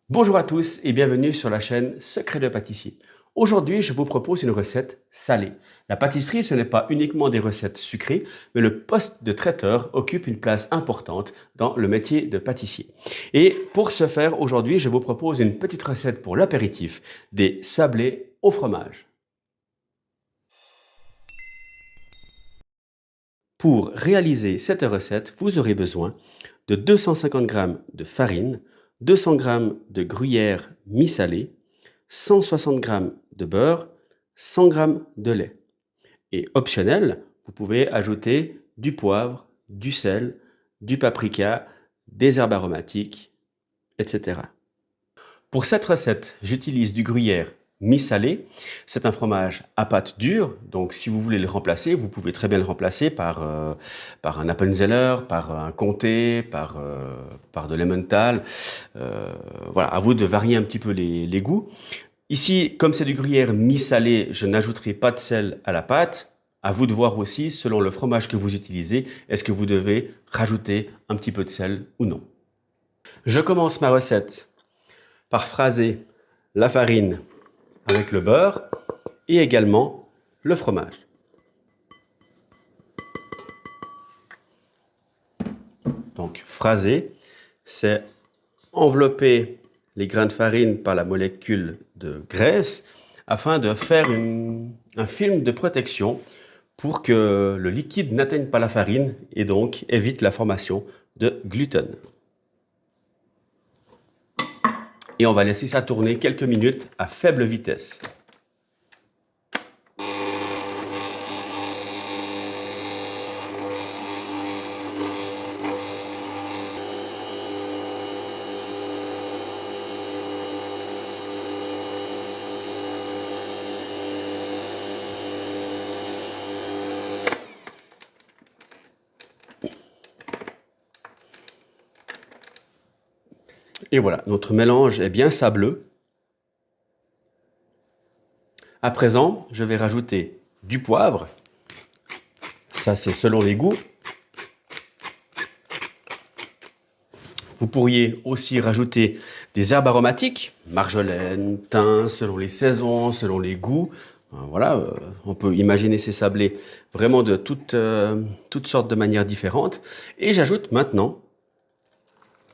Bonjour à tous et bienvenue sur la chaîne Secrets de pâtissier. Aujourd'hui, je vous propose une recette salée. La pâtisserie, ce n'est pas uniquement des recettes sucrées, mais le poste de traiteur occupe une place importante dans le métier de pâtissier. Et pour ce faire, aujourd'hui, je vous propose une petite recette pour l'apéritif, des sablés au fromage. Pour réaliser cette recette, vous aurez besoin de 250 g de farine, 200 g de gruyère mi-salée, 160 g de beurre, 100 g de lait. Et optionnel, vous pouvez ajouter du poivre, du sel, du paprika, des herbes aromatiques, etc. Pour cette recette, j'utilise du gruyère mi-salé. C'est un fromage à pâte dure, donc si vous voulez le remplacer, vous pouvez très bien le remplacer par un Appenzeller, par un Comté, par de l'Emmental. Voilà, à vous de varier un petit peu les goûts. Ici, comme c'est du gruyère mi-salé, je n'ajouterai pas de sel à la pâte. À vous de voir aussi, selon le fromage que vous utilisez, est-ce que vous devez rajouter un petit peu de sel ou non. Je commence ma recette par phraser la farine avec le beurre et également le fromage. Donc phraser, c'est envelopper les grains de farine par la molécule de graisse afin de faire un film de protection pour que le liquide n'atteigne pas la farine et donc évite la formation de gluten. Et on va laisser ça tourner quelques minutes à faible vitesse. Et voilà, notre mélange est bien sableux. À présent, je vais rajouter du poivre. Ça, c'est selon les goûts. Vous pourriez aussi rajouter des herbes aromatiques, marjolaine, thym, selon les saisons, selon les goûts. Voilà, on peut imaginer ces sablés vraiment de toutes sortes de manières différentes. Et j'ajoute maintenant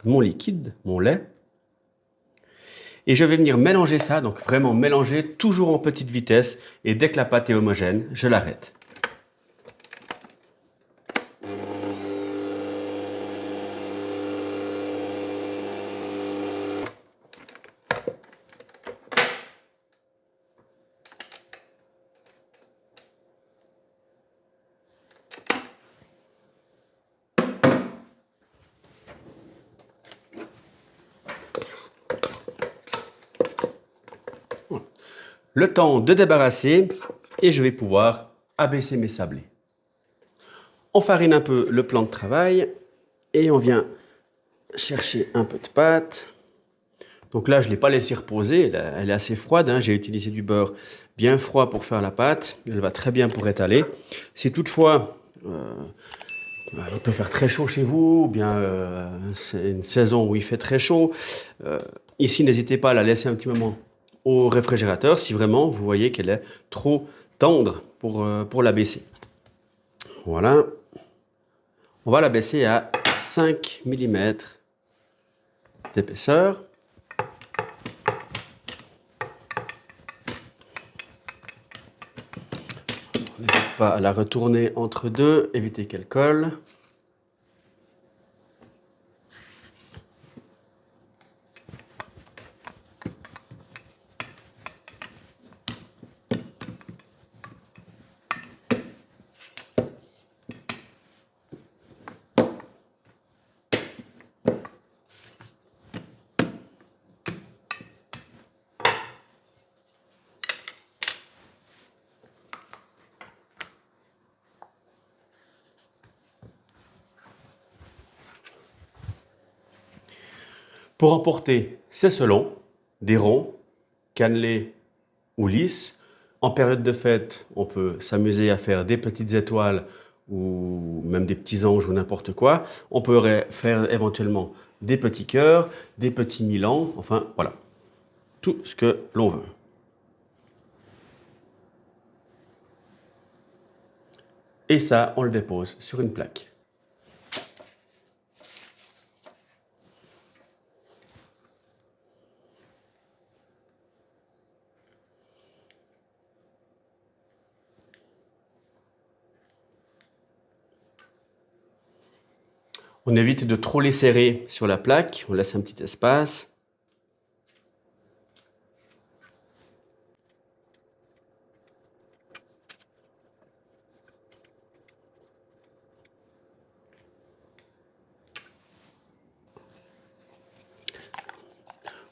mon liquide, mon lait. Et je vais venir mélanger ça, donc vraiment mélanger toujours en petite vitesse. Et dès que la pâte est homogène, je l'arrête. Le temps de débarrasser et je vais pouvoir abaisser mes sablés. On farine un peu le plan de travail et on vient chercher un peu de pâte. Donc là, je ne l'ai pas laissé reposer, elle est assez froide, hein. J'ai utilisé du beurre bien froid pour faire la pâte, elle va très bien pour étaler. Si toutefois, il peut faire très chaud chez vous, ou bien c'est une saison où il fait très chaud, ici, n'hésitez pas à la laisser un petit moment au réfrigérateur si vraiment vous voyez qu'elle est trop tendre pour la baisser. Voilà. On va la baisser à 5 mm d'épaisseur. N'hésitez pas à la retourner entre deux, éviter qu'elle colle. Pour emporter, c'est selon, des ronds, cannelés ou lisses. En période de fête, on peut s'amuser à faire des petites étoiles ou même des petits anges ou n'importe quoi. On pourrait faire éventuellement des petits cœurs, des petits milans, enfin voilà, tout ce que l'on veut. Et ça, on le dépose sur une plaque. On évite de trop les serrer sur la plaque, on laisse un petit espace.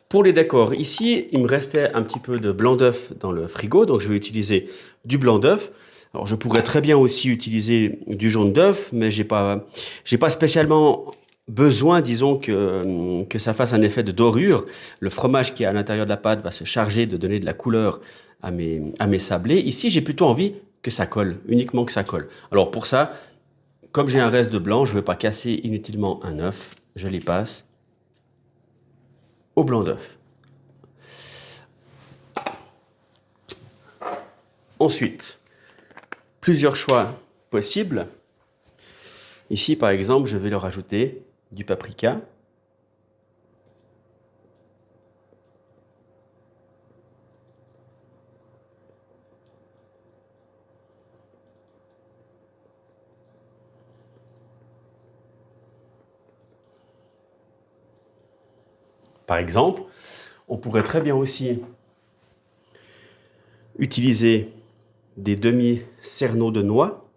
Pour les décors, ici, il me restait un petit peu de blanc d'œuf dans le frigo, donc je vais utiliser du blanc d'œuf. Alors, je pourrais très bien aussi utiliser du jaune d'œuf, mais j'ai pas spécialement besoin, disons, que ça fasse un effet de dorure. Le fromage qui est à l'intérieur de la pâte va se charger de donner de la couleur à mes sablés. Ici, j'ai plutôt envie que ça colle, uniquement que ça colle. Alors, pour ça, comme j'ai un reste de blanc, je ne veux pas casser inutilement un œuf, je les passe au blanc d'œuf. Ensuite, plusieurs choix possibles. Ici, par exemple, je vais leur ajouter du paprika. Par exemple, on pourrait très bien aussi utiliser des demi-cerneaux de noix.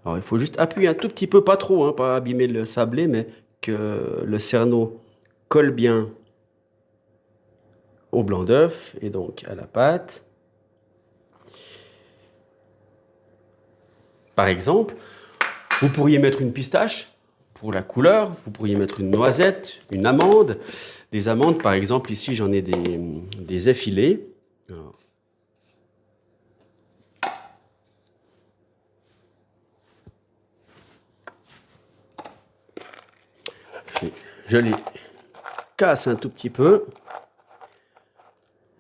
Alors, il faut juste appuyer un tout petit peu, pas trop, hein, pas abîmer le sablé, mais que le cerneau colle bien au blanc d'œuf et donc à la pâte. Par exemple, vous pourriez mettre une pistache pour la couleur, vous pourriez mettre une noisette, une amande. Des amandes, par exemple, ici j'en ai des effilés. Alors, je les casse un tout petit peu.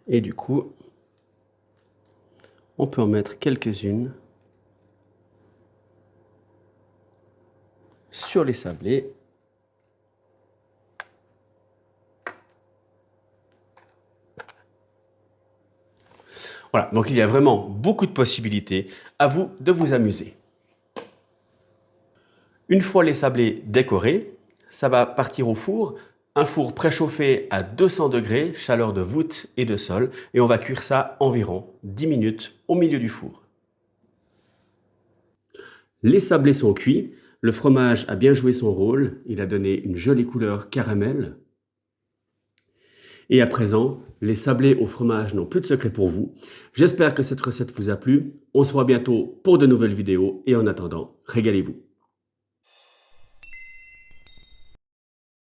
Et du coup, on peut en mettre quelques-unes sur les sablés. Voilà, donc il y a vraiment beaucoup de possibilités. À vous de vous amuser. Une fois les sablés décorés, ça va partir au four. Un four préchauffé à 200 degrés, chaleur de voûte et de sol. Et on va cuire ça environ 10 minutes au milieu du four. Les sablés sont cuits. Le fromage a bien joué son rôle. Il a donné une jolie couleur caramel. Et à présent, les sablés au fromage n'ont plus de secret pour vous. J'espère que cette recette vous a plu. On se voit bientôt pour de nouvelles vidéos. Et en attendant, régalez-vous.